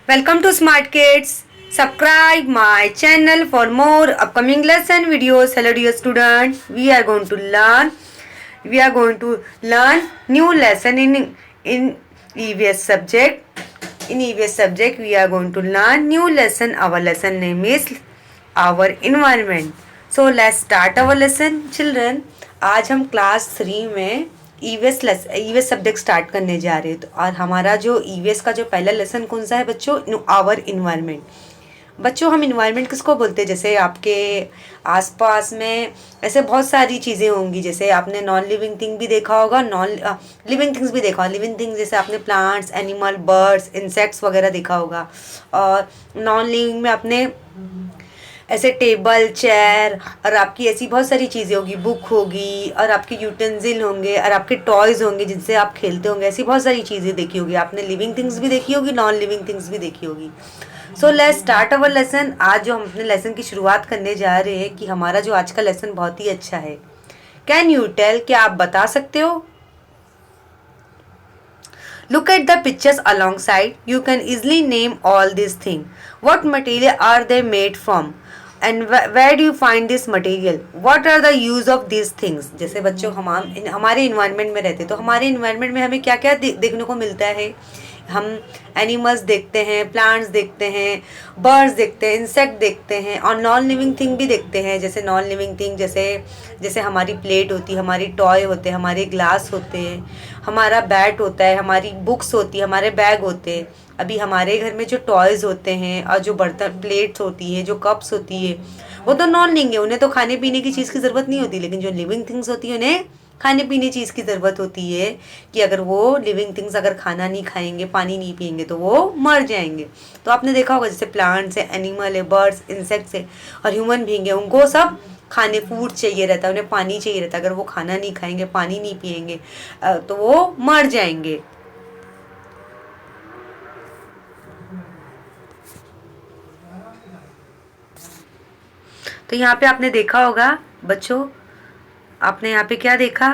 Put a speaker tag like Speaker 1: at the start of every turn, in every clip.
Speaker 1: Welcome to Smart Kids. Subscribe my channel for more upcoming lesson videos. Hello dear student. We are going to learn new lesson in EVS subject. In EVS subject we are going to learn new lesson. Our lesson name is our environment. So let's start our lesson children. आज हम class 3 में EVS subject start करने जा रहे हैं। तो और हमारा जो ईवीएस का जो पहला लेसन कौन सा है बच्चों? Our environment. बच्चों हम इन्वायरमेंट किसको बोलते हैं? जैसे आपके आसपास में ऐसे बहुत सारी चीज़ें होंगी। जैसे आपने नॉन लिविंग थिंग भी देखा होगा, नॉन लिविंग थिंग्स भी देखा होगा। लिविंग थिंग्स जैसे आपने प्लांट्स, एनिमल, बर्ड्स, इंसेक्ट्स वगैरह देखा होगा। और नॉन लिविंग में आपने ऐसे टेबल, चेयर और आपकी ऐसी बहुत सारी चीज़ें होगी, बुक होगी और आपके यूटेंसिल होंगे और आपके टॉयज़ होंगे जिनसे आप खेलते होंगे। ऐसी बहुत सारी चीज़ें देखी होगी आपने। लिविंग थिंग्स भी देखी होगी, नॉन लिविंग थिंग्स भी देखी होगी। So let's start our lesson. आज जो हम अपने लेसन की शुरुआत करने जा रहे हैं कि हमारा जो आज का लेसन बहुत ही अच्छा है। कैन यू टेल, क्या आप बता सकते हो? Look at the pictures alongside. You can easily name all these things. What material are they made from? And where do you find this material? What are the use of these things? जैसे बच्चों हमारे environment में रहते तो हमारे environment में हमें क्या क्या देखने को मिलता है? हम एनिमल्स देखते हैं, प्लांट्स देखते हैं, बर्ड्स देखते हैं, इंसेक्ट देखते हैं और नॉन लिविंग थिंग भी देखते हैं। जैसे नॉन लिविंग थिंग जैसे हमारी प्लेट होती है, हमारी टॉय होते हैं, हमारे ग्लास होते हैं, हमारा बैट होता है, हमारी बुक्स होती है, हमारे बैग होते हैं। अभी हमारे घर में जो टॉयज़ होते हैं और जो बर्तन, प्लेट्स होती है, जो कप्स होती है, वो तो नॉन लिविंग है, उन्हें तो खाने पीने की चीज़ की ज़रूरत नहीं होती। लेकिन जो लिविंग थिंग्स होती है उन्हें खाने पीने चीज़ की ज़रूरत होती है कि अगर वो लिविंग थिंग्स अगर खाना नहीं खाएंगे, पानी नहीं पिएंगे तो वो मर जाएंगे। तो आपने देखा होगा जैसे प्लांट्स है, एनिमल है, बर्ड्स, इंसेक्ट्स है और ह्यूमन बीइंग है, उनको सब खाने फूड चाहिए रहता है, उन्हें पानी चाहिए रहता है। अगर वो खाना नहीं खाएंगे, पानी नहीं पिएंगे तो वो मर जाएंगे। तो यहाँ पे आपने देखा होगा बच्चों, आपने यहाँ पे क्या देखा?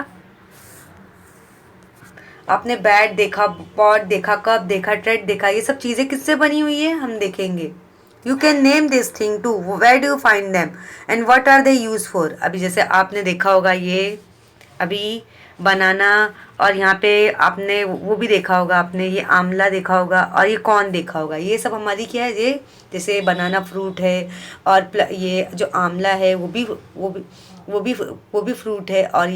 Speaker 1: आपने बैट देखा, पॉट देखा, कप देखा, ट्रेड देखा। ये सब चीज़ें किससे बनी हुई है हम देखेंगे। You can name this thing too, where do you find them and what are they use for. अभी जैसे आपने देखा होगा ये अभी बनाना, और यहाँ पे आपने वो भी देखा होगा, आपने ये आंवला देखा होगा और ये कॉर्न देखा होगा। ये सब हमारी क्या है? ये जैसे बनाना फ्रूट है और ये जो आंवला है वो भी फ्रूट है। और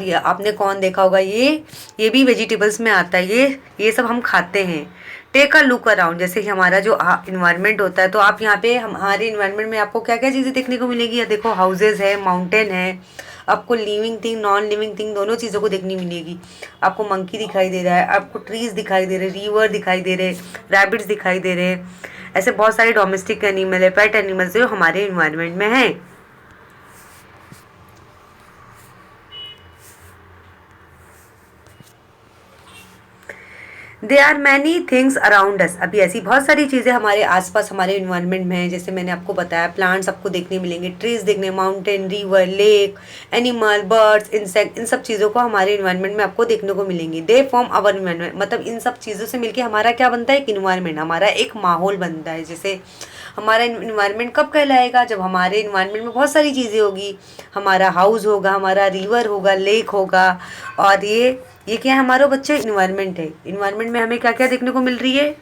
Speaker 1: ये आपने कौन देखा होगा, ये भी वेजिटेबल्स में आता है। ये सब हम खाते हैं। टेक अ लुक अराउंड, जैसे कि हमारा जो इन्वायरमेंट होता है, तो आप यहाँ पे हमारे इन्वायरमेंट में आपको क्या क्या चीज़ें देखने को मिलेगी? या देखो, हाउसेज है, माउंटेन है, आपको living thing, non living thing दोनों चीज़ों को देखनी मिलेगी। आपको मंकी दिखाई दे रहा है, आपको ट्रीज दिखाई दे रहे, रिवर दिखाई दे रहे, रैबिट्स दिखाई दे रहे। ऐसे बहुत सारे डोमेस्टिक एनिमल है, पेट एनिमल्स जो हमारे इन्वायरमेंट में है। They are many things around us. अभी ऐसी बहुत सारी चीज़ें हमारे आसपास हमारे इन्वायरमेंट में है। जैसे मैंने आपको बताया, प्लांट्स आपको देखने मिलेंगे, ट्रीज देखने, mountain, river, lake, animal, birds, insect, इन सब चीज़ों को हमारे इन्वायरमेंट में आपको देखने को मिलेंगे। दे फॉर्म आवर इन्वायरमेंट, मतलब इन सब चीज़ों से मिलकर हमारा क्या बनता है? एक इन्वायरमेंट, हमारा एक माहौल बनता है। जैसे हमारा इन्वायरमेंट कब कहलाएगा? जब हमारे इन्वायरमेंट में बहुत सारी चीज़ें होगी। हमारा हाउस होगा, हमारा रिवर होगा, लेक होगा। और ये क्या है? हमारा बच्चे इन्वायरमेंट है। इन्वायरमेंट में हमें क्या क्या देखने को मिल रही है?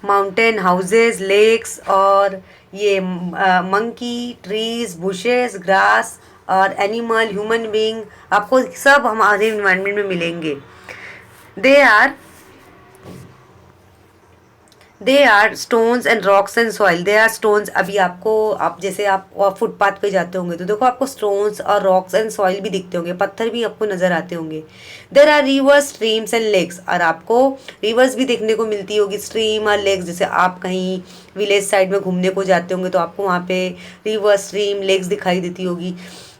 Speaker 1: माउंटेन, हाउसेस, लेक्स और ये मंकी, ट्रीज, बुशेस, ग्रास और एनिमल, ह्यूमन बीइंग, आपको सब हमारे इन्वायरमेंट में मिलेंगे। They are stones and rocks and soil. They are stones, अभी आप जैसे आप फुटपाथ पे जाते होंगे तो देखो आपको स्टोन्स और रॉक्स एंड सॉइल भी दिखते होंगे, पत्थर भी आपको नजर आते होंगे। There are rivers, streams and lakes, और आपको रिवर्स भी देखने को मिलती होगी, स्ट्रीम और लेक्स। जैसे आप कहीं विलेज साइड में घूमने को जाते होंगे तो आपको वहाँ पे रिवर, स्ट्रीम, लेक्स दिखाई देती होगी।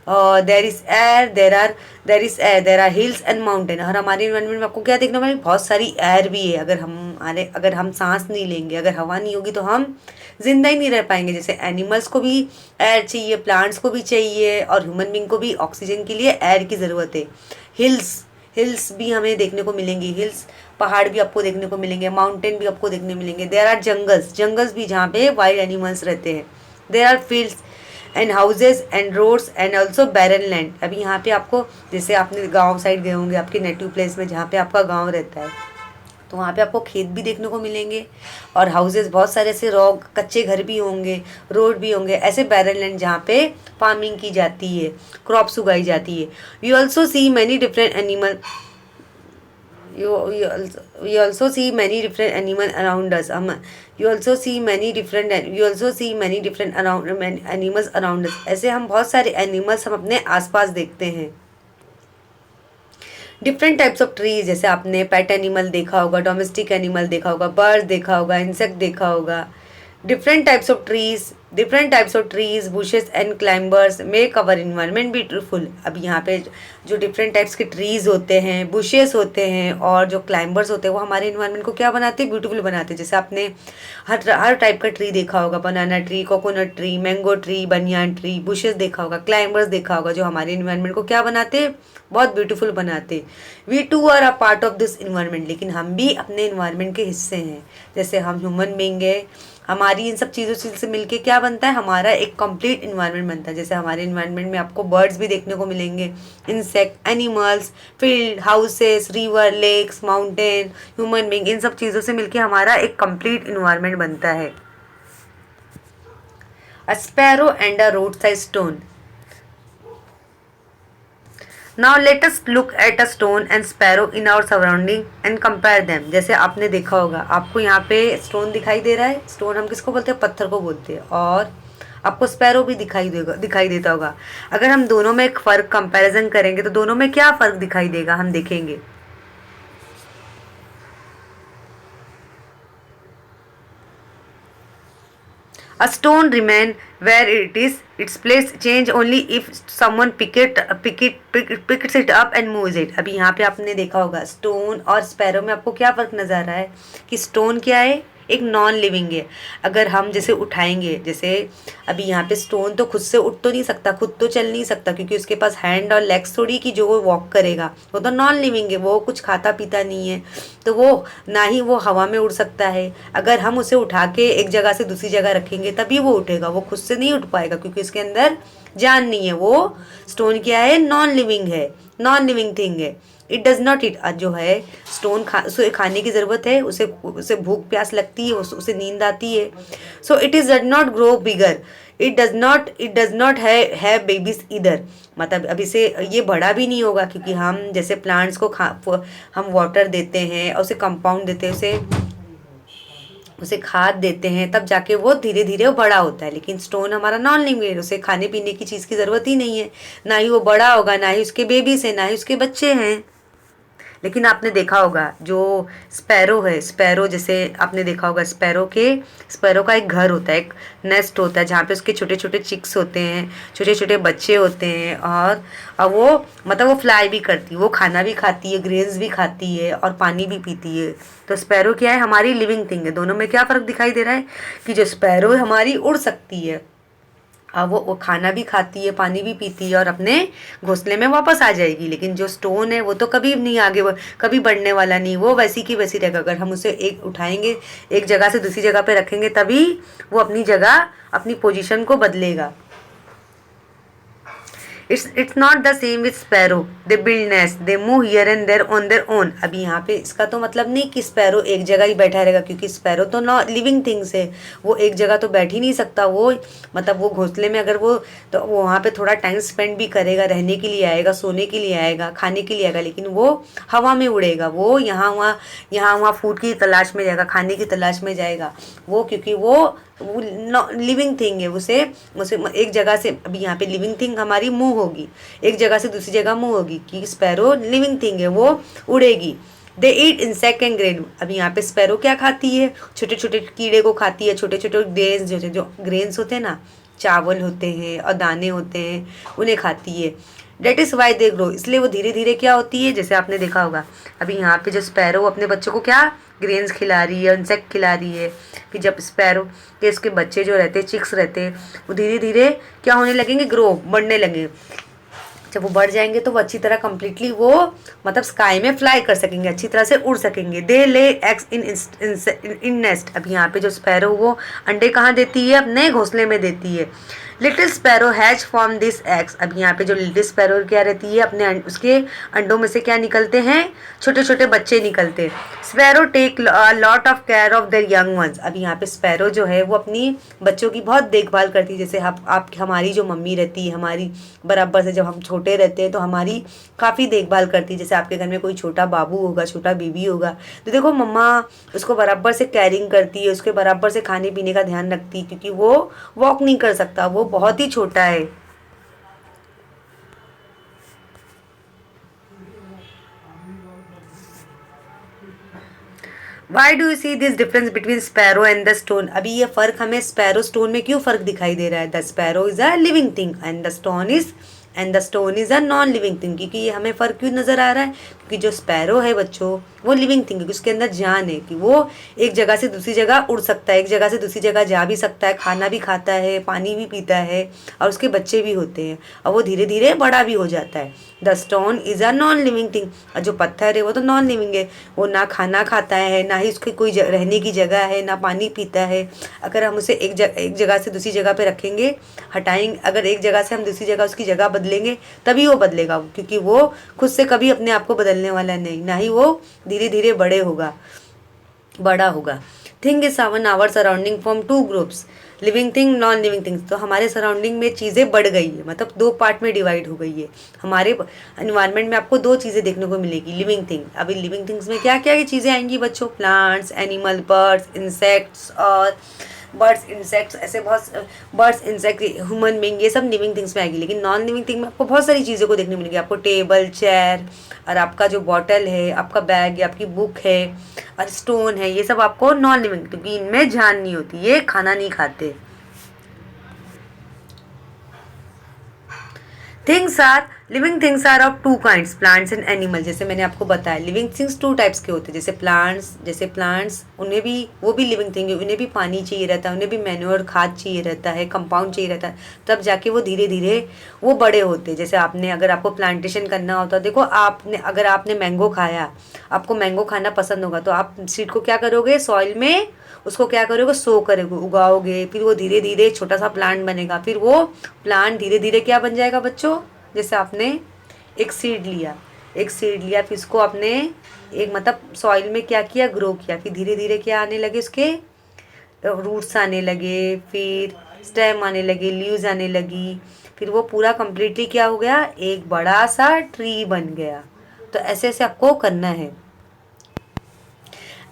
Speaker 1: There is air, there are hills and mountain. और हमारे इन्वायरमेंट में आपको क्या देखने को मिलेगा, बहुत सारी एयर भी है। अगर हम सांस नहीं लेंगे, अगर हवा नहीं होगी तो हम जिंदा ही नहीं रह पाएंगे। जैसे एनिमल्स को भी एयर चाहिए, प्लांट्स को भी चाहिए, और ह्यूमन बींग को भी ऑक्सीजन के लिए एयर की ज़रूरत है। हिल्स हिल्स भी हमें देखने को मिलेंगी, हिल्स पहाड़ भी आपको देखने को मिलेंगे, माउंटेन भी आपको देखने मिलेंगे। देर आर जंगल्स भी जहाँ पे वाइल्ड एनिमल्स रहते हैं। There are fields and houses and roads and also barren land. अभी यहाँ पे आपको, जैसे आपने गांव साइड गए होंगे, आपके नेटिव प्लेस में जहाँ पे आपका गांव रहता है, तो वहाँ पे आपको खेत भी देखने को मिलेंगे, और हाउसेज बहुत सारे ऐसे रॉक कच्चे घर भी होंगे, रोड भी होंगे। ऐसे बैरन लैंड जहाँ पे फार्मिंग की जाती है, क्रॉप्स उगाई जाती है। You also see many different animal you also see many different animal around us. You also see many different animals around us. ऐसे हम बहुत सारे एनिमल्स हम अपने आसपास देखते हैं। डिफरेंट टाइप्स ऑफ ट्रीज, जैसे आपने पेट एनिमल देखा होगा, डोमेस्टिक एनिमल देखा होगा, बर्ड देखा होगा, इंसेक्ट देखा होगा। Different types of trees, bushes and climbers make our environment beautiful. अब यहाँ पे जो डिफरेंट टाइप्स के ट्रीज होते हैं, बुशेस होते हैं, और जो क्लाइंबर्स होते हैं, वो हमारे इन्वायरमेंट को क्या बनाते हैं, ब्यूटीफुल बनाते हैं। जैसे आपने हर टाइप का ट्री देखा होगा, बनाना tree, coconut tree, mango tree, banyan tree, bushes देखा होगा, क्लाइंबर्स देखा होगा, जो हमारे इन्वायरमेंट को क्या बनाते हैं, बहुत ब्यूटीफुल बनाते। We too are a part of this environment, लेकिन हम भी अपने इन्वायरमेंट के हिस्से हैं। जैसे हम ह्यूमन बीइंग है, हमारी इन सब चीज़ों से मिलके क्या बनता है, हमारा एक कंप्लीट इन्वायरमेंट बनता है। जैसे हमारे इन्वायरमेंट में आपको बर्ड्स भी देखने को मिलेंगे, insect, animals, field, houses, river, lakes, mountain, human being, इन सब चीज़ों से मिलके हमारा एक कंप्लीट इन्वायरमेंट बनता है। अ sparrow and a road side stone. Now let us look at a stone and sparrow in our surrounding and compare them. जैसे आपने देखा होगा, आपको यहाँ पे स्टोन दिखाई दे रहा है। स्टोन हम किसको बोलते हैं, पत्थर को बोलते हैं। और आपको स्पैरो भी दिखाई देता होगा। अगर हम दोनों में एक फ़र्क कंपैरिजन करेंगे तो दोनों में क्या फ़र्क दिखाई देगा, हम देखेंगे। A stone remain where it is. Its place change only if someone picks it up and moves it. अभी यहाँ पे आपने देखा होगा, स्टोन और स्पैरो में आपको क्या फ़र्क नज़र आ रहा है कि स्टोन क्या है, एक नॉन लिविंग है। अगर हम जैसे उठाएंगे, जैसे अभी यहाँ पे स्टोन तो खुद से उठ तो नहीं सकता, खुद तो चल नहीं सकता, क्योंकि उसके पास हैंड और लेग्स थोड़ी कि जो वो वॉक करेगा। वो तो नॉन लिविंग है, वो कुछ खाता पीता नहीं है, तो वो ना ही वो हवा में उड़ सकता है। अगर हम उसे उठा के एक जगह से दूसरी जगह रखेंगे तभी वो उठेगा, वो खुद से नहीं उठ पाएगा, क्योंकि उसके अंदर जान नहीं है। वो स्टोन क्या है, नॉन लिविंग है, नॉन लिविंग थिंग है। इट डज नॉट इट, जो है स्टोन उसे खाने की ज़रूरत है, उसे भूख प्यास लगती है, उसे नींद आती है। So it is does not grow bigger, it does not have babies इधर। मतलब अब इसे ये बड़ा भी नहीं होगा, क्योंकि हम जैसे प्लांट्स को हम वाटर देते हैं और उसे कंपाउंड देते हैं, उसे खाद देते हैं, तब जाके वो धीरे धीरे बड़ा होता है। लेकिन स्टोन हमारा नॉन लिविंग है, उसे खाने पीने की चीज़ की ज़रूरत ही नहीं है, ना ही वो बड़ा होगा, ना ही उसके बेबीज हैं, ना ही उसके बच्चे हैं। लेकिन आपने देखा होगा जो स्पैरो है, स्पैरो जैसे आपने देखा होगा, स्पैरो का एक घर होता है, एक नेस्ट होता है, जहाँ पे उसके छोटे छोटे चिक्स होते हैं, छोटे छोटे बच्चे होते हैं। और वो मतलब वो फ्लाई भी करती है, वो खाना भी खाती है, ग्रेन्स भी खाती है, और पानी भी पीती है। तो स्पैरो क्या है, हमारी लिविंग थिंग है। दोनों में क्या फ़र्क दिखाई दे रहा है कि जो स्पैरो है हमारी उड़ सकती है, वो खाना भी खाती है, पानी भी पीती है, और अपने घोंसले में वापस आ जाएगी। लेकिन जो स्टोन है वो तो कभी नहीं आगे, कभी बढ़ने वाला नहीं, वो वैसी की वैसी रहेगा। अगर हम उसे एक उठाएंगे, एक जगह से दूसरी जगह पे रखेंगे, तभी वो अपनी जगह, अपनी पोजीशन को बदलेगा। It's not the same with sparrow. They build nest, they move here and there on their own. अभी यहाँ पे इसका तो मतलब नहीं कि स्पैरो एक जगह ही बैठा रहेगा, क्योंकि स्पैरो तो नॉट लिविंग थिंग्स है, वो एक जगह तो बैठ ही नहीं सकता। वो मतलब वो घोंसले में अगर वो, तो वो वहाँ पे थोड़ा टाइम स्पेंड भी करेगा, रहने के लिए आएगा, सोने के लिए आएगा, खाने के लिए आएगा, लेकिन वो हवा में उड़ेगा। वो यहाँ वहाँ फूड की तलाश में जाएगा, खाने की तलाश में जाएगा वो, क्योंकि वो लिविंग थिंग है। उसे एक जगह से, अभी यहाँ पे लिविंग थिंग हमारी मूव होगी, एक जगह से दूसरी जगह मूव होगी, कि स्पैरो लिविंग थिंग है, वो उड़ेगी। दे ईट इंसेक्ट एंड ग्रेन। अभी यहाँ पे स्पैरो क्या खाती है, छोटे छोटे कीड़े को खाती है, छोटे छोटे ग्रेन्स, जो ग्रेन्स होते हैं ना, चावल होते हैं और दाने होते हैं, उन्हें खाती है। That is why they grow, इसलिए वो धीरे धीरे क्या होती है, जैसे आपने देखा होगा अभी यहाँ पे जो स्पैरो अपने बच्चों को क्या ग्रेन्स खिला रही है, इंसेक्ट खिला रही है। फिर जब स्पैरो के इसके बच्चे जो रहते हैं, चिक्स रहते हैं, वो धीरे धीरे क्या होने लगेंगे, ग्रो, बढ़ने लगेंगे। जब वो बढ़ जाएंगे तो वो अच्छी तरह कंप्लीटली वो मतलब स्काई में फ्लाई कर सकेंगे, अच्छी तरह से उड़ सकेंगे। दे ले एग्स इन नेस्ट, अब यहाँ पे जो स्पैरो वो अंडे कहाँ देती है, अपने घोंसले में देती है। Little sparrow hatch from this eggs, अब यहाँ पे जो लिटिल स्पैरो क्या रहती है, अपने उसके अंडों में से क्या निकलते हैं, छोटे छोटे बच्चे निकलते हैं। Sparrow take lot of care of their young ones, अब यहाँ पे स्पैरो जो है वो अपनी बच्चों की बहुत देखभाल करती है। जैसे आप हमारी जो मम्मी रहती है हमारी बराबर से, जब हम छोटे रहते हैं तो हमारी काफ़ी देखभाल करती है। जैसे आपके घर में कोई छोटा बाबू होगा, छोटा बेबी होगा, तो देखो मम्मा उसको बराबर से कैरिंग करती है, उसके बराबर से खाने पीने का ध्यान रखती है, क्योंकि वो वॉक नहीं कर सकता, वो बहुत ही छोटा है। Why do you see this difference between sparrow and the stone, अभी ये फ़र्क हमें स्पैरो स्टोन में क्यों फ़र्क दिखाई दे रहा है। The sparrow is a living thing and the stone is a non living thing, क्योंकि ये हमें फ़र्क क्यों नज़र आ रहा है, क्योंकि जो स्पैरो है बच्चों वो लिविंग थिंग है, उसके अंदर जान है, कि वो एक जगह से दूसरी जगह उड़ सकता है, एक जगह से दूसरी जगह जा भी सकता है, खाना भी खाता है, पानी भी पीता है, और उसके बच्चे भी होते हैं, और वो धीरे धीरे बड़ा भी हो जाता है। The stone is a non living thing, और जो पत्थर है वो तो नॉन लिविंग है, वो ना खाना खाता है, ना ही उसकी कोई रहने की जगह है, ना पानी पीता है। अगर हम उसे एक जगह से दूसरी जगह पे रखेंगे, हटाएंगे, अगर एक जगह से हम दूसरी जगह उसकी जगह बदलेंगे तभी वो बदलेगा, क्योंकि वो खुद से कभी अपने आप को बदलने वाला नहीं, ना ही वो धीरे धीरे बड़ा होगा। Thing is our surrounding from two groups, living thing, non living things. तो हमारे सराउंडिंग में चीज़ें बढ़ गई है, मतलब दो पार्ट में डिवाइड हो गई है। हमारे एनवायरनमेंट में आपको दो चीज़ें देखने को मिलेगी, लिविंग थिंग। अभी लिविंग थिंग्स में क्या क्या ये चीज़ें आएंगी बच्चों, प्लांट्स, एनिमल, बर्ड्स, इंसेक्ट्स, और बर्ड्स, इंसेक्ट्स, ऐसे बहुत बर्ड्स, इंसेक्ट, ह्यूमन बीइंग, ये सब लिविंग थिंग्स में आएगी। लेकिन नॉन लिविंग थिंग में आपको बहुत सारी चीज़ों को देखने मिलेगी, आपको टेबल, चेयर, और आपका जो बॉटल है, आपका बैग या आपकी बुक है, और स्टोन है, ये सब आपको नॉन लिविंग, क्योंकि इनमें जान नहीं होती, ये खाना नहीं खाते। Things are living things are of two kinds, plants and animal. जैसे मैंने आपको बताया लिविंग थिंग्स टू टाइप्स के होते हैं। जैसे प्लांट्स उन्हें भी, वो भी लिविंग थिंग है, उन्हें भी पानी चाहिए रहता है, उन्हें भी मैन्योर, खाद चाहिए रहता है, कंपाउंड चाहिए रहता है, तब जाके वो धीरे धीरे वो बड़े होते हैं। जैसे अगर आपको प्लांटेशन करना होता है, देखो अगर आपने मैंगो खाया, आपको मैंगो खाना पसंद होगा, तो आप सीड को क्या करोगे, सॉइल में उसको क्या करोगे, सो करोगे, उगाओगे, फिर वो धीरे धीरे छोटा सा प्लांट बनेगा, फिर वो प्लांट धीरे धीरे क्या बन जाएगा बच्चों, जैसे आपने एक सीड लिया, फिर उसको आपने एक मतलब सॉइल में क्या किया, ग्रो किया, फिर धीरे धीरे क्या आने लगे, उसके रूट्स आने लगे, फिर स्टेम आने लगे, लीव्स आने लगी, फिर वो पूरा कम्प्लीटली क्या हो गया, एक बड़ा सा ट्री बन गया। तो ऐसे ऐसे आपको करना है।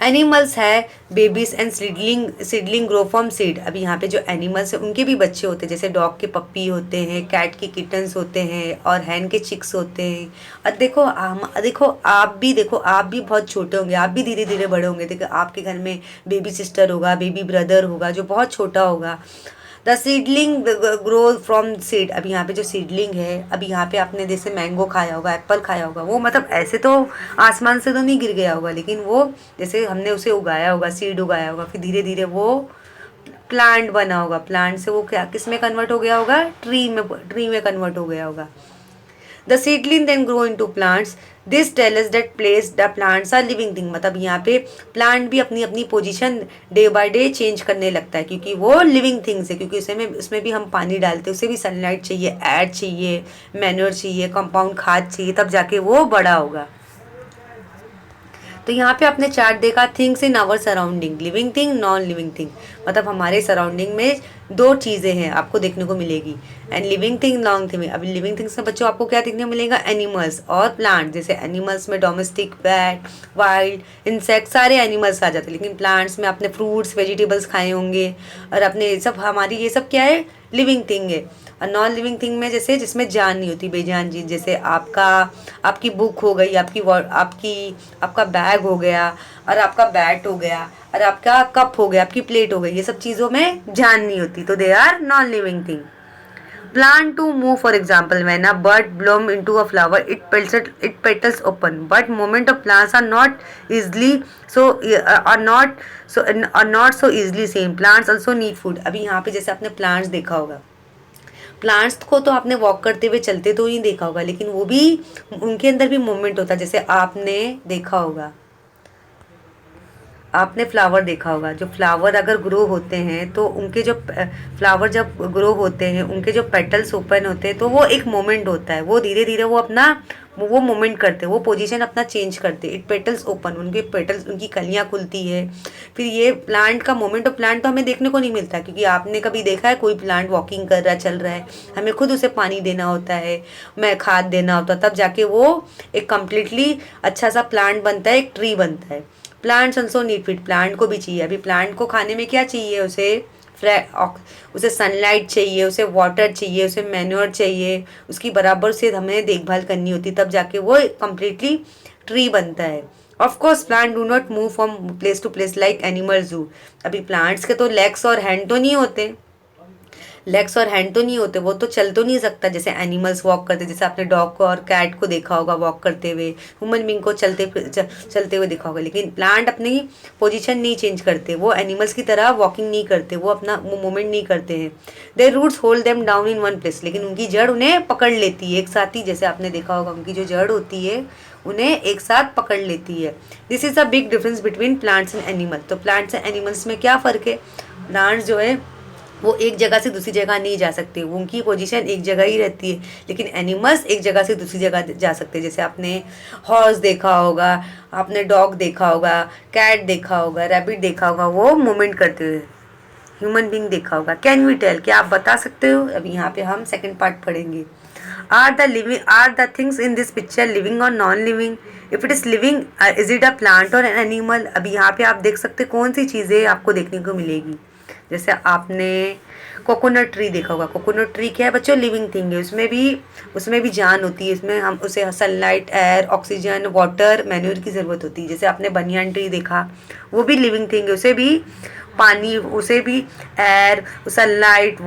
Speaker 1: एनिमल्स है babies and seedling grow from seed. अभी यहाँ पे जो एनिमल्स है उनके भी बच्चे होते हैं, जैसे डॉग के पप्पी होते हैं, कैट के किटन्स होते हैं, और हैन के चिक्स होते हैं। और देखो आप भी बहुत छोटे होंगे, आप भी धीरे धीरे बड़े होंगे। देखो आपके घर में बेबी सिस्टर होगा, बेबी ब्रदर होगा जो बहुत छोटा होगा। The seedling grow from seed. अभी यहाँ पे जो सीडलिंग है, अभी यहाँ पे आपने जैसे मैंगो खाया होगा, एप्पल खाया होगा, वो मतलब ऐसे तो आसमान से तो नहीं गिर गया होगा, लेकिन वो जैसे हमने उसे उगाया होगा, सीड उगाया होगा, फिर धीरे धीरे वो प्लांट बना होगा, प्लांट से वो क्या किस में कन्वर्ट हो गया होगा, ट्री में कन्वर्ट हो गया होगा। The seedling then grow into plants. This tell us that place the plants are living thing, मतलब यहाँ पे प्लांट भी अपनी अपनी position day by day change करने लगता है, क्योंकि वो लिविंग थिंग्स है, क्योंकि उसमें भी हम पानी डालते हैं, उसे भी सनलाइट चाहिए, एयर चाहिए, मैन्योर चाहिए, कंपाउंड खाद चाहिए, तब जाके वो बड़ा होगा। तो यहाँ पे आपने चार्ट देखा, things in our surrounding, living thing, non living thing, मतलब हमारे सराउंडिंग में दो चीज़ें हैं आपको देखने को मिलेगी, and living thing, non thing. अभी लिविंग थिंग्स में बच्चों आपको क्या देखने को मिलेगा, एनिमल्स और प्लांट। जैसे एनिमल्स में डोमेस्टिक, पेट, वाइल्ड, इंसेक्ट, सारे एनिमल्स आ जाते हैं, लेकिन प्लांट्स में आपने फ्रूट्स, वेजिटेबल्स खाए होंगे, और अपने सब हमारी ये सब क्या है, लिविंग थिंग है। नॉन लिविंग थिंग में जैसे जिसमें जान नहीं होती, बेजान चीज़, जैसे आपकी बुक हो गई, आपका बैग हो गया, और आपका बैट हो गया, और आपका कप हो गया, आपकी प्लेट हो गई, ये सब चीज़ों में जान नहीं होती, तो they are non living thing. Plant to move, for example, when a bud bloom into a flower, it petals open, but moment of plants are not so easily seen. Plants also need food. अभी यहाँ पे जैसे आपने plants देखा होगा, plants को तो आपने वॉक करते हुए चलते तो नहीं देखा होगा, लेकिन वो भी, उनके अंदर भी मूवमेंट होता है। जैसे आपने देखा होगा, आपने फ्लावर देखा होगा, जो फ्लावर अगर ग्रो होते हैं तो उनके जो फ्लावर जब ग्रो होते हैं, उनके जो पेटल्स ओपन होते हैं, तो वो एक मोमेंट होता है, वो धीरे धीरे वो मोमेंट करते हैं, वो पोजीशन अपना चेंज करते हैं। इट पेटल्स ओपन, उनके पेटल्स, उनकी कलियाँ खुलती है। फिर ये प्लांट का मोमेंट ऑफ प्लांट तो हमें देखने को नहीं मिलता, क्योंकि आपने कभी देखा है कोई प्लांट वॉकिंग कर रहा, चल रहा है? हमें खुद उसे पानी देना होता है, मैं खाद देना होता है, तब जाके वो एक कम्प्लीटली अच्छा सा प्लांट बनता है, एक ट्री बनता है। Plants also need feed, plant को भी चाहिए। अभी प्लांट को खाने में क्या चाहिए? उसे सनलाइट चाहिए, उसे वाटर चाहिए, उसे मैन्योर चाहिए, उसकी बराबर से हमें देखभाल करनी होती, तब जाके वो कम्प्लीटली ट्री बनता है। Of course plant do not move from place to place like animals do. अभी प्लांट्स के तो लेग्स और हैंड तो नहीं होते, वो तो चल तो नहीं सकता जैसे एनिमल्स वॉक करते। जैसे आपने डॉग को और कैट को देखा होगा वॉक करते हुए, ह्यूमन बींग को चलते हुए देखा होगा, लेकिन प्लांट अपनी पोजीशन नहीं चेंज करते, वो एनिमल्स की तरह वॉकिंग नहीं करते, वो मूवमेंट नहीं करते हैं। Their roots hold them down in one place, लेकिन उनकी जड़ उन्हें पकड़ लेती है एक साथ ही। जैसे आपने देखा होगा, उनकी जो जड़ होती है उन्हें एक साथ पकड़ लेती है। This is a big difference between plants and animal. तो प्लांट्स एंड एनिमल्स में क्या फ़र्क है? प्लांट्स जो है वो एक जगह से दूसरी जगह नहीं जा सकते, उनकी पोजीशन एक जगह ही रहती है, लेकिन एनिमल्स एक जगह से दूसरी जगह जा सकते हैं। जैसे आपने हॉर्स देखा होगा, आपने डॉग देखा होगा, कैट देखा होगा, रैबिट देखा होगा, वो मूवमेंट करते हुए। ह्यूमन बींग देखा होगा। कैन वी टेल, क्या आप बता सकते हो? अभी यहाँ पे हम सेकेंड पार्ट पढ़ेंगे। Are the things in this picture living or non living? If it is living, is it a plant or an animal? अभी यहाँ पे आप देख सकते कौन सी चीज़ें आपको देखने को मिलेगी। जैसे आपने कोकोनट ट्री देखा होगा। कोकोनट ट्री क्या है बच्चों? लिविंग थिंग है। उसमें भी जान होती है। इसमें हम उसे sunlight, air, oxygen, water, manure की ज़रूरत होती है। जैसे आपने बनियान ट्री देखा, वो भी लिविंग थिंग है, उसे भी पानी, उसे भी एयर, सनलाइट,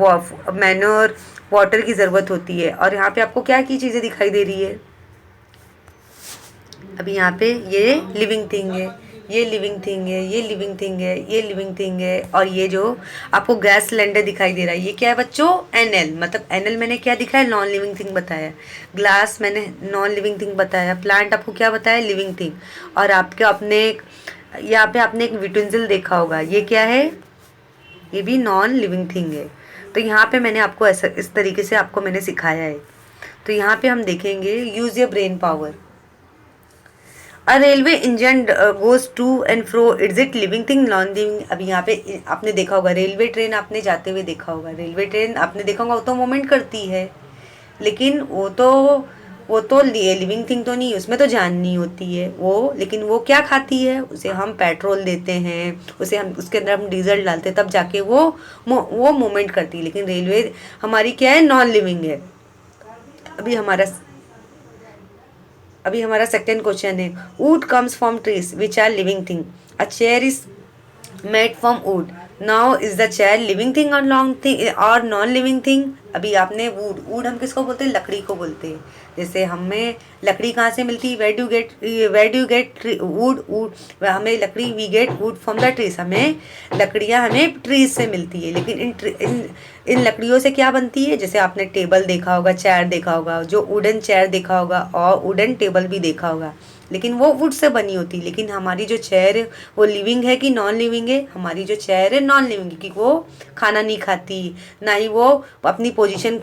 Speaker 1: मैन्योर, वाटर की ज़रूरत होती है। और यहाँ पे आपको क्या की चीज़ें दिखाई दे रही है? अभी यहाँ पे ये लिविंग थिंग है, ये लिविंग थिंग है, ये लिविंग थिंग है, ये लिविंग थिंग है, और ये जो आपको गैस सिलेंडर दिखाई दे रहा है, ये क्या है बच्चों? एनएल। मतलब एनएल मैंने क्या दिखाया? नॉन लिविंग थिंग बताया। ग्लास मैंने नॉन लिविंग थिंग बताया। प्लांट आपको क्या बताया? Living thing. और यहाँ पे आपने एक यूटेंसिल देखा होगा, ये क्या है? ये भी नॉन लिविंग थिंग है। तो यहाँ पे मैंने आपको ऐसा इस तरीके से आपको मैंने सिखाया है। तो यहाँ पे हम देखेंगे, use your brain power. A railway engine goes to and fro, is it living thing, non living? अभी यहाँ पे आपने देखा होगा, रेलवे ट्रेन आपने जाते हुए देखा होगा। रेलवे ट्रेन आपने देखा होगा, वो तो मूवमेंट करती है, लेकिन वो तो लिविंग थिंग तो नहीं, उसमें तो जान नहीं होती है वो। लेकिन वो क्या खाती है? उसे हम पेट्रोल देते हैं, उसके अंदर हम डीजल डालते हैं, तब जाके वो मूवमेंट करती है। लेकिन रेलवे हमारी क्या है? नॉन लिविंग है। अभी हमारा सेकंड क्वेश्चन है, wood comes from trees which are living thing. A chair is made from wood, now is the chair living thing और नॉन लिविंग थिंग? अभी आपने वुड हम किसको बोलते हैं? लकड़ी को बोलते हैं। जैसे हमें लकड़ी कहाँ से मिलती है? Where do get wood? हमें लकड़ी, we get wood from the trees. लकड़ियाँ हमें ट्रीज से मिलती है। लेकिन इन लकड़ियों से क्या बनती है? जैसे आपने टेबल देखा होगा, चेयर देखा होगा, जो वुडन चेयर देखा होगा, और वुडन टेबल भी देखा होगा, लेकिन वो वुड से बनी होती है। लेकिन हमारी जो चेयर है वो लिविंग है कि नॉन लिविंग है? हमारी जो चेयर है नॉन लिविंग है, क्योंकि वो खाना नहीं खाती, ना ही वो अपनी पोजीशन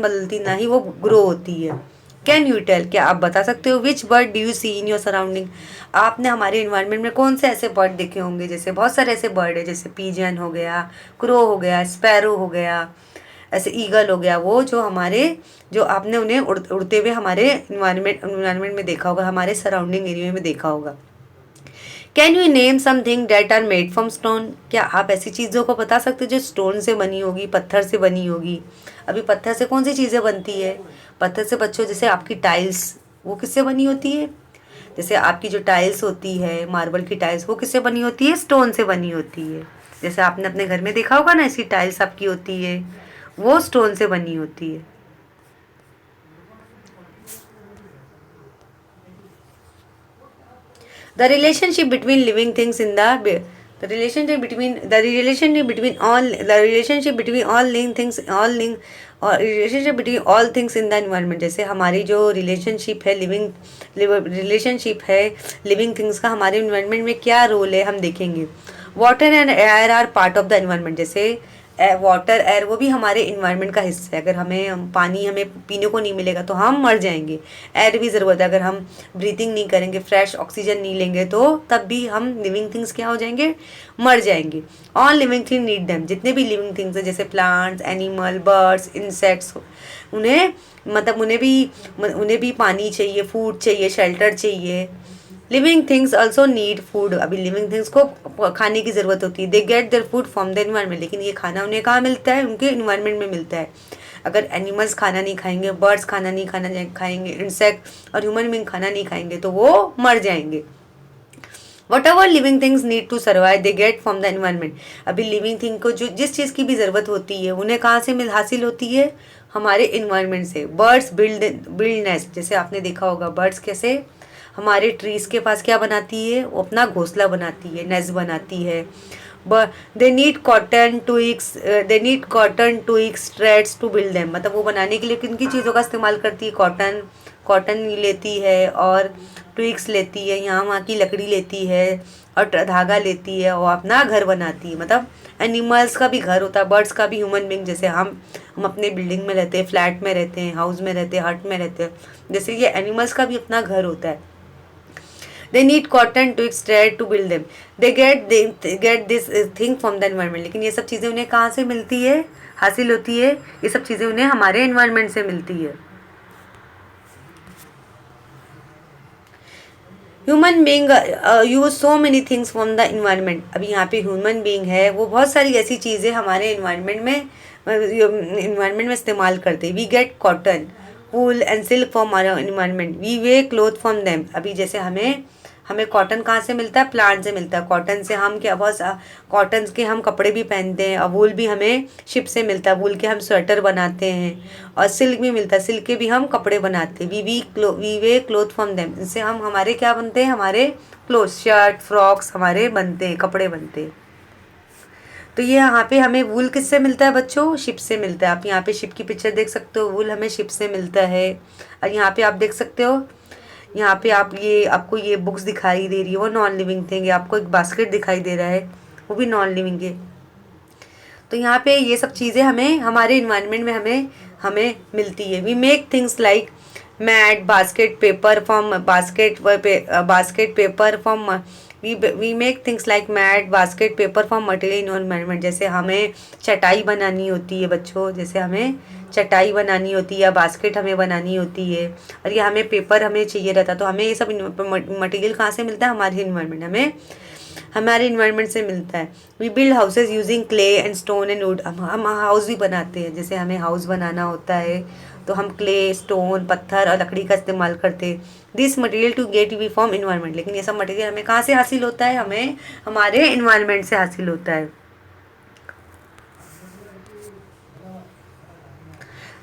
Speaker 1: बदलती, ना ही वो ग्रो होती है। कैन यू टेल, क्या आप बता सकते हो? Which bird do you see in your surrounding? आपने हमारे इन्वायरमेंट में कौन से ऐसे बर्ड देखे होंगे? जैसे बहुत सारे ऐसे बर्ड है, जैसे पीजन हो गया, क्रो हो गया, स्पैरो हो गया, ऐसे ईगल हो गया। वो जो आपने उन्हें उड़ते हुए हमारे इन्वायरमेंट में देखा होगा, हमारे सराउंडिंग एरिया में देखा होगा। Can you name something that are made from stone? क्या आप ऐसी चीज़ों को बता सकते हो जो स्टोन से बनी होगी, पत्थर से बनी होगी? अभी पत्थर से कौन सी चीज़ें बनती है? पत्थर से बच्चों जैसे आपकी टाइल्स, वो किससे बनी होती है? जैसे आपकी जो टाइल्स होती है, मार्बल की टाइल्स, वो किससे बनी होती है? स्टोन से बनी होती है। जैसे आपने अपने घर में देखा होगा ना, ऐसी टाइल्स आपकी होती है, वो स्टोन से बनी होती है। The relationship between living things in the relationship between all living things, और relationship between all things in the environment. जैसे हमारी जो रिलेशनशिप है लिविंग थिंग्स का हमारे एनवायरनमेंट में क्या रोल है, हम देखेंगे। Water and air are part of the environment. जैसे वाटर एयर वो भी हमारे इन्वायरमेंट का हिस्सा है। अगर हमें पानी हमें पीने को नहीं मिलेगा तो हम मर जाएंगे। एयर भी ज़रूरत है, अगर हम ब्रीथिंग नहीं करेंगे, फ्रेश ऑक्सीजन नहीं लेंगे तो तब भी हम लिविंग थिंग्स क्या हो जाएंगे? मर जाएंगे। All living thing need them. जितने भी लिविंग थिंग्स हैं जैसे प्लांट्स, एनिमल, बर्ड्स, इंसेक्ट्स, उन्हें मतलब उन्हें भी पानी चाहिए, फूड चाहिए, शेल्टर चाहिए। Living things also need food. अभी लिविंग थिंग्स को खाने की ज़रूरत होती है। They get their food from the environment. लेकिन ये खाना उन्हें कहाँ मिलता है? उनके इन्वायरमेंट में मिलता है। अगर एनिमल्स खाना नहीं खाएंगे, बर्ड्स खाएंगे, इंसेक्ट और ह्यूमन बींग खाना नहीं खाएंगे तो वो मर जाएंगे। Whatever living things need to survive they get from the environment. अभी लिविंग थिंग को जो जिस चीज़ की भी ज़रूरत होती है उन्हें कहाँ से हासिल होती है? हमारे इन्वायरमेंट से। Birds build nest. जैसे आपने देखा होगा बर्ड्स कैसे हमारे ट्रीज के पास क्या बनाती है? वो अपना घोंसला बनाती है, नेस्ट बनाती है। They need cotton twigs threads to build them. मतलब वो बनाने के लिए किन की चीज़ों का इस्तेमाल करती है? कॉटन लेती है और ट्विग्स लेती है, यहाँ वहाँ की लकड़ी लेती है और धागा लेती है और अपना घर बनाती है। मतलब एनिमल्स का भी घर होता है, बर्ड्स का भी, ह्यूमन बींग जैसे हम अपने बिल्डिंग में रहते हैं, फ्लैट में रहते हैं, हाउस में रहते हैं, हट में रहते हैं, जैसे ये एनिमल्स का भी अपना घर होता है। They need cotton twigs thread to build them. They get this thing from the environment. लेकिन ये सब चीज़ें उन्हें कहाँ से मिलती है? हासिल होती है। ये सब चीज़ें उन्हें हमारे एनवायरनमेंट से मिलती है। Human being use so many things from the environment. अभी यहाँ पे ह्यूमन बींग है, वो बहुत सारी ऐसी चीज़ें हमारे इन्वायरमेंट में इस्तेमाल करते हैं। We get cotton, wool and silk from our environment. We weave cloth from them. अभी जैसे हमें कॉटन कहाँ से मिलता है? प्लांट से मिलता है। कॉटन से हम क्या कॉटन के हम कपड़े भी पहनते हैं। और वूल भी हमें शिप से मिलता है, वूल के हम स्वेटर बनाते हैं। और सिल्क भी मिलता है, सिल्क के भी हम कपड़े बनाते हैं। We weave cloth from them. इनसे हम हमारे क्या बनते हैं? हमारे क्लोथ, शर्ट, फ्रॉक्स हमारे बनते हैं, कपड़े बनते हैं। तो ये यहाँ पे हमें वूल किससे मिलता है बच्चों? शिप से मिलता है। आप यहाँ पे शिप की पिक्चर देख सकते हो, वूल हमें शिप से मिलता है। और यहाँ पे आप देख सकते हो, यहाँ पे आपको ये बुक्स दिखाई दे रही है, वो नॉन लिविंग थिंग है। आपको एक बास्केट दिखाई दे रहा है, वो भी नॉन लिविंग है। तो यहाँ पे ये सब चीज़ें हमें हमारे इन्वायरमेंट में हमें मिलती है। We make things like mat, basket paper from we make things like mat, basket paper from material in environment. जैसे हमें चटाई बनानी होती है बच्चों, जैसे हमें चटाई बनानी होती है या बास्केट हमें बनानी होती है, और ये हमें पेपर हमें चाहिए रहता है। तो हमें ये सब मटेरियल कहाँ से मिलता है? हमारे इन्वायरमेंट हमारे इन्वायरमेंट से मिलता है। We build houses using clay and stone and wood. हम हाउस भी बनाते हैं। जैसे हमें हाउस बनाना होता है तो हम क्ले, स्टोन, पत्थर और लकड़ी का इस्तेमाल करते हैं। This material to get we from environment. लेकिन ये सब मटेरियल हमें कहाँ से हासिल होता है? हमें हमारे इन्वायरमेंट से हासिल होता है।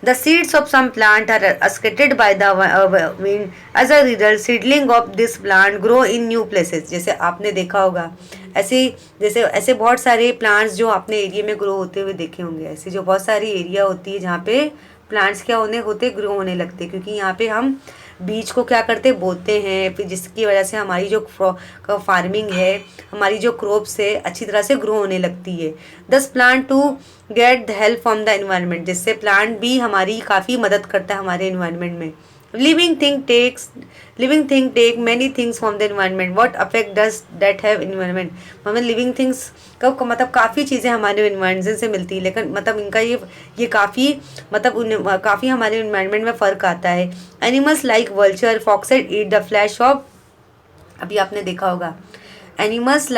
Speaker 1: The seeds of some plant are scattered by the wind. As a result, seedling of this plant grow in new places. जैसे आपने देखा होगा ऐसे बहुत सारे प्लांट्स जो आपने एरिया में ग्रो होते हुए देखे होंगे। ऐसे जो बहुत सारी एरिया होती है जहाँ पे प्लांट्स क्या ग्रो होने लगते हैं, क्योंकि यहाँ पे हम बीज को क्या करते बोते हैं, फिर जिसकी वजह से हमारी जो फार्मिंग है, हमारी जो क्रॉप्स है अच्छी तरह से ग्रो होने लगती है। Thus plant to get the help from the environment. जिससे प्लांट भी हमारी काफ़ी मदद करता है हमारे इन्वायरमेंट में। Living thing take many things from the environment. What affect does that have environment. हमें लिविंग थिंग्स का मतलब काफ़ी चीज़ें हमारे इन्वायरमेंट से मिलती है, लेकिन मतलब इनका ये काफ़ी हमारे इन्वायरमेंट में फ़र्क आता है। Animals like vulture, foxes eat the flesh of. अभी आपने देखा होगा animals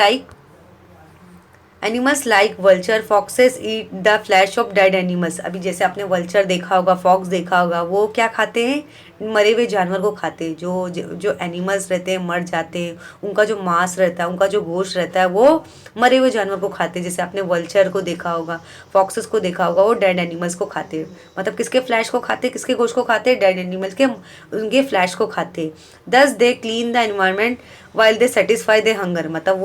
Speaker 1: like vulture foxes eat the flesh of dead animals. अभी जैसे आपने वल्चर देखा होगा, फॉक्स देखा होगा, वो क्या खाते हैं? मरे हुए जानवर को खाते हैं। जो एनिमल्स रहते हैं मर जाते हैं, उनका जो मांस रहता है, उनका जो गोश्त रहता है, वो मरे हुए जानवर को खाते हैं। जैसे आपने वल्चर को देखा होगा, फॉक्सेस को देखा होगा, वो डेड एनिमल्स को खाते हैं। मतलब किसके फ्लैश को खाते हैं, किसके गोश्त को खाते हैं? डेड एनिमल्स के, उनके फ्लैश को खाते हैं। दस they clean the environment while they satisfy they hunger. मतलब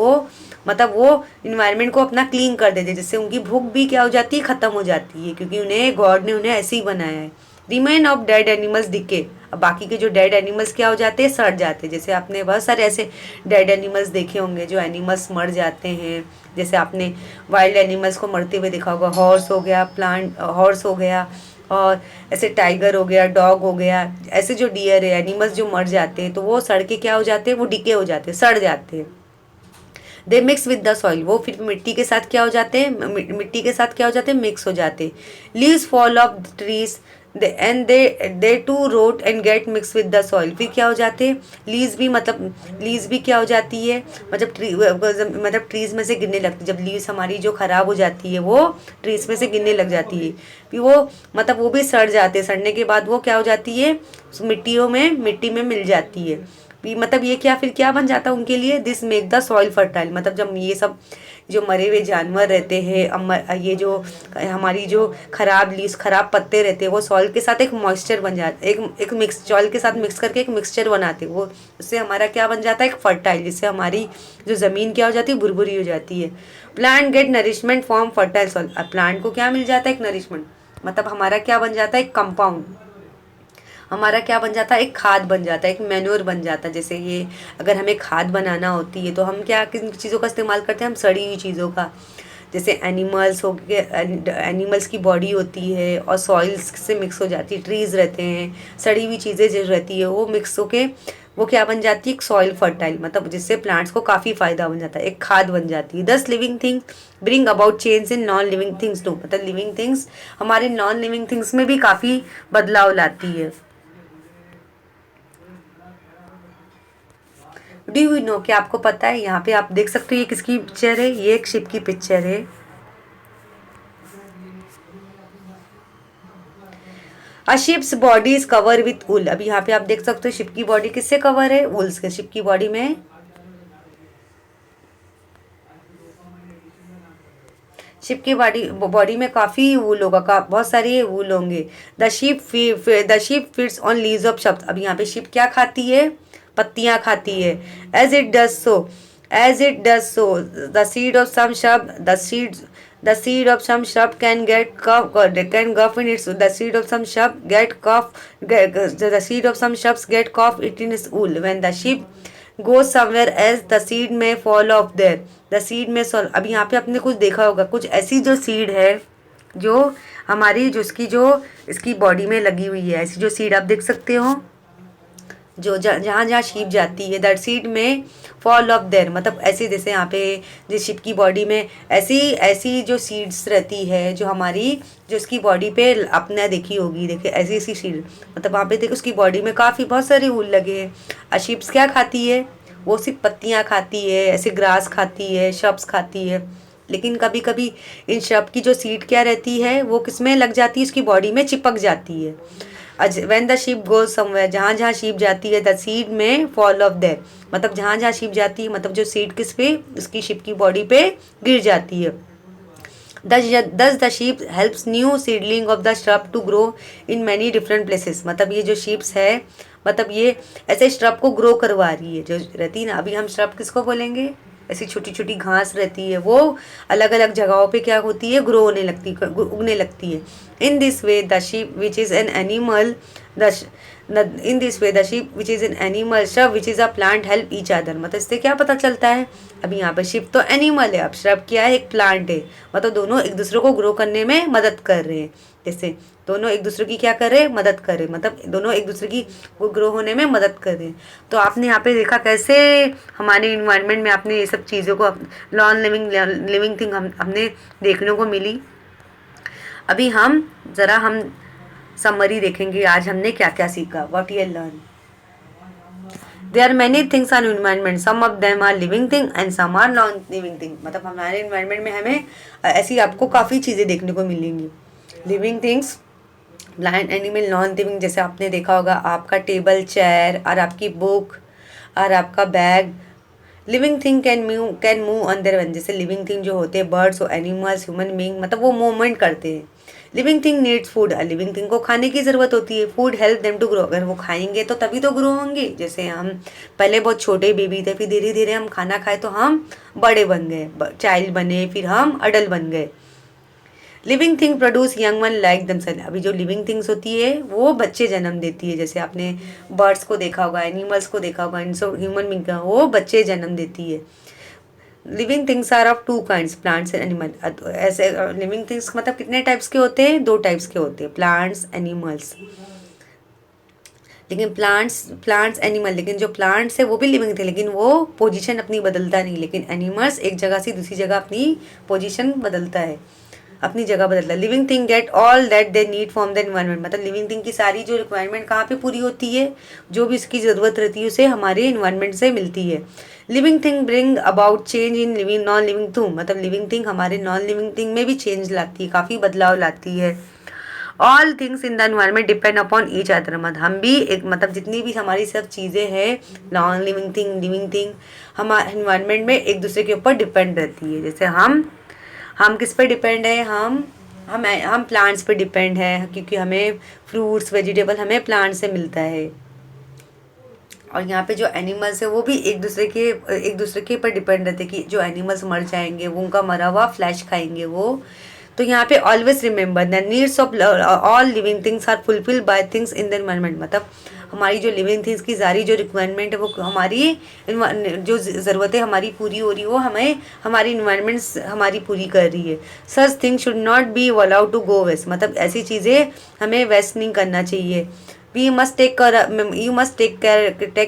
Speaker 1: वो इन्वायरमेंट को अपना क्लीन कर देते, जिससे उनकी भूख भी क्या हो जाती है? ख़त्म हो जाती है, क्योंकि उन्हें गॉड ने उन्हें ऐसे ही बनाया है। Remain of dead animals decay. अब बाकी के जो डेड एनिमल्स क्या हो जाते हैं? सड़ जाते हैं। जैसे आपने बहुत सारे ऐसे डेड एनिमल्स देखे होंगे जो एनिमल्स मर जाते हैं। जैसे आपने वाइल्ड एनिमल्स को मरते हुए देखा होगा, हॉर्स हो गया, हॉर्स हो गया, और ऐसे टाइगर हो गया, डॉग हो गया, ऐसे जो डियर है, एनिमल्स जो मर जाते हैं तो वो सड़ के क्या हो जाते हैं? वो डिके हो जाते हैं, सड़ जाते हैं। दे मिक्स विद द सॉइल। वो फिर मिट्टी के साथ क्या हो जाते हैं? मिट्टी के साथ क्या हो जाते हैं? मिक्स हो जाते हैं। Leaves fall off the trees and they to rot and get mix with the soil. फिर क्या हो जाते हैं? लीव्स भी क्या हो जाती है? मतलब ट्रीज में से गिरने लगती है। जब लीव्स हमारी जो खराब हो जाती है वो ट्रीज में से गिरने लग जाती है, फिर वो भी सड़ जाते हैं। सड़ने के बाद वो क्या हो जाती है? मिट्टी में मिल जाती है। मतलब ये फिर क्या बन जाता है उनके लिए? This make the soil fertile. मतलब जब ये सब जो मरे हुए जानवर रहते हैं, ये जो हमारी जो खराब पत्ते रहते हैं, वो सॉइल के साथ एक मॉइस्चर बन जाते, एक मिक्स सॉइल के साथ मिक्स करके एक मिक्सचर बनाते हैं। वो उससे हमारा क्या बन जाता है? एक फर्टाइल, जिससे हमारी जो ज़मीन क्या हो जाती है? भुरभुरी हो जाती है। Plant get nourishment from fertile soil. अब प्लांट को क्या मिल जाता है? एक नरिशमेंट। मतलब हमारा क्या बन जाता है? एक कंपाउंड। हमारा क्या बन जाता है? एक खाद बन जाता है, एक मैन्योर बन जाता है। जैसे ये अगर हमें खाद बनाना होती है तो हम क्या किन चीज़ों का इस्तेमाल करते हैं? हम सड़ी हुई चीज़ों का। जैसे एनिमल्स की बॉडी होती है और सॉइल्स से मिक्स हो जाती है, ट्रीज़ रहते हैं, सड़ी हुई चीज़ें जो रहती है वो मिक्स होके वो क्या बन जाती है? एक सॉइल फर्टाइल। मतलब जिससे प्लांट्स को काफ़ी फ़ायदा बन जाता है, एक खाद बन जाती है। 10 living thing bring about change in non living things too. मतलब लिविंग थिंग्स हमारे नॉन लिविंग थिंग्स में भी काफ़ी बदलाव लाती है। डू यू नो, क्या आपको पता है? यहाँ पे आप देख सकते हो ये किसकी पिक्चर है? ये एक शिप की पिक्चर है। A sheep's body is cover with wool. अभी यहाँ पे आप देख सकते हो शिप की बॉडी किससे कवर है? वुल से। शिप की बॉडी में बॉडी में काफ़ी वूल होगा, बहुत सारे वूल होंगे। The ship feeds on leaves of शब्द। अब यहाँ पे शिप क्या खाती है? पत्तियाँ खाती है। As it does so the seed of some शब्द the seed of some shrub can get cough in its the seed of some shrub get cough get, the seed of some shrubs get cough it in its wool when the sheep goes somewhere else the seed may fall off there the seed may fall। अब यहाँ पे आपने कुछ देखा होगा, कुछ ऐसी जो सीड है जो हमारी जो इसकी बॉडी में लगी हुई है, ऐसी जो सीड आप देख सकते हो जो जहाँ जहाँ शीप जाती है, दैट सीड में फॉल ऑफ देयर। मतलब ऐसे जैसे यहाँ पे जिस शिप की बॉडी में ऐसी जो सीड्स रहती है जो उसकी बॉडी पे आपने देखी होगी, देखिए ऐसी ऐसी सीड। मतलब वहाँ पे देखो उसकी बॉडी में काफ़ी बहुत सारे ऊल लगे हैं। और शिप्स क्या खाती है? वो सिर्फ पत्तियाँ खाती है, ऐसे ग्रास खाती है, शब्स खाती है। लेकिन कभी कभी इन शब की जो सीड क्या रहती है वो किस में लग जाती है? उसकी बॉडी में चिपक जाती है। When the ship goes somewhere, जहाँ जहाँ शिप जाती है द सीड में फॉल ऑफ देयर। मतलब जहाँ जहाँ शिप जाती है, मतलब जो सीड किस पे? उसकी शिप की बॉडी पे गिर जाती है। Thus the sheep helps new seedling of the shrub to grow in many different places. मतलब ये जो शीप्स है, मतलब ये ऐसे श्रब को ग्रो करवा रही है जो रहती है ना। अभी हम श्रब किसको बोलेंगे? ऐसी छोटी छोटी घास रहती है, वो अलग अलग जगहों पे क्या होती है? ग्रो होने लगती है, उगने लगती है। In this way the sheep which is an animal shrub which is a plant help each other. मतलब इससे क्या पता चलता है? अभी यहाँ पर शिप तो एनिमल है, अब श्रब क्या है? एक प्लांट है। मतलब दोनों एक दूसरे को ग्रो करने में मदद कर रहे हैं। जैसे दोनों एक दूसरे की क्या कर रहे हैं? मदद कर रहे हैं। मतलब दोनों एक दूसरे की ग्रो होने में मदद कर रहे हैं। तो आपने यहाँ पे देखा कैसे हमारे इन्वायरमेंट में आपने ये सब चीज़ों को नॉन लिविंग थिंग हमने देखने को मिली। अभी हम समरी देखेंगे आज हमने क्या क्या सीखा। What you learn. There are many things are environment, some of them are living thing and some are non living thing. मतलब हमारे इन्वायरमेंट में हमें ऐसी आपको काफ़ी चीज़ें देखने को मिलेंगी। Living things, plant, animal, non living. जैसे आपने देखा होगा आपका टेबल, चेयर और आपकी बुक और आपका bag. Living thing can move on their own. जैसे लिविंग थिंग जो होते हैं बर्ड्स और एनिमल्स, ह्यूमन बीइंग, मतलब वो मूवमेंट करते हैं। Living thing needs food, living thing को खाने की ज़रूरत होती है। Food help them to grow, अगर वो खाएंगे तो तभी तो ग्रो होंगे। जैसे हम पहले बहुत छोटे बेबी थे, फिर धीरे धीरे हम खाना खाए तो हम बड़े बन गए, चाइल्ड बने, फिर हम अडल्ट बन गए। Living thing produce young one like themself. अभी जो लिविंग थिंग्स होती है वो बच्चे जन्म देती है। जैसे आपने बर्ड्स को देखा होगा, एनिमल्स को देखा होगा, ह्यूमन बींग का वो बच्चे जन्म देती है। Living things are of two kinds, plants and animal. ऐसे लिविंग थिंग्स मतलब कितने टाइप्स के होते हैं? 2 टाइप्स के होते हैं, प्लांट्स, एनिमल्स। लेकिन प्लांट्स एनिमल, लेकिन जो प्लांट्स है वो भी लिविंग थे, लेकिन वो पोजीशन अपनी बदलता नहीं। लेकिन एनिमल्स एक जगह से दूसरी जगह अपनी पोजीशन बदलता है, अपनी जगह बदलता है। Living thing get all that they need from the environment. मतलब लिविंग थिंग की सारी जो रिक्वायरमेंट कहाँ पे पूरी होती है? जो भी उसकी ज़रूरत रहती है उसे हमारे इन्वायरमेंट से मिलती है। Living thing bring about change in living non living thing. मतलब लिविंग थिंग हमारे नॉन लिविंग थिंग में भी चेंज लाती है, काफ़ी बदलाव लाती है। All things in the environment depend upon each other. मतलब हम भी एक, मतलब जितनी भी हमारी सब चीज़ें हैं, non living thing, living thing, हमारे इन्वायरमेंट में एक दूसरे के ऊपर डिपेंड रहती है। जैसे हम किस पे डिपेंड है? हम प्लांट्स पे डिपेंड है, क्योंकि हमें फ्रूट्स, वेजिटेबल हमें प्लांट से मिलता है। और यहाँ पे जो एनिमल्स है वो भी एक दूसरे के ऊपर डिपेंड रहते हैं कि जो एनिमल्स मर जाएंगे वो उनका मरा हुआ फ्लैश खाएंगे वो। तो यहाँ पे always remember the needs of all living things are fulfilled by things in the environment. मतलब हमारी जो लिविंग थिंग्स की सारी जो रिक्वायरमेंट है वो हमारी जो ज़रूरतें हमारी पूरी हो रही है वो हमें हमारी इन्वायरमेंट्स हमारी पूरी कर रही है। Such thing should not be allowed to go waste. मतलब ऐसी चीज़ें हमें वेस्ट नहीं करना चाहिए। We must take care, you must take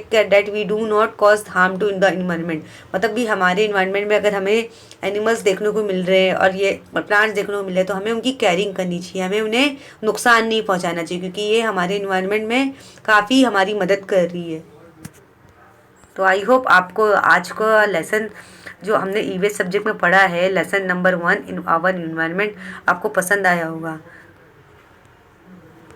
Speaker 1: care that we do not cause harm to the environment। मतलब भी हमारे इन्वायरमेंट में अगर हमें एनिमल्स देखने को मिल रहे हैं और ये प्लांट्स देखने को मिल रहे हैं तो हमें उनकी केयरिंग करनी चाहिए, हमें उन्हें नुकसान नहीं पहुंचाना चाहिए, क्योंकि ये हमारे इन्वायरमेंट में काफ़ी हमारी मदद कर रही है। तो आई होप आपको आज का लेसन जो हमने ईवीएस सब्जेक्ट में पढ़ा है, lesson number 1 in our environment, आपको पसंद आया होगा।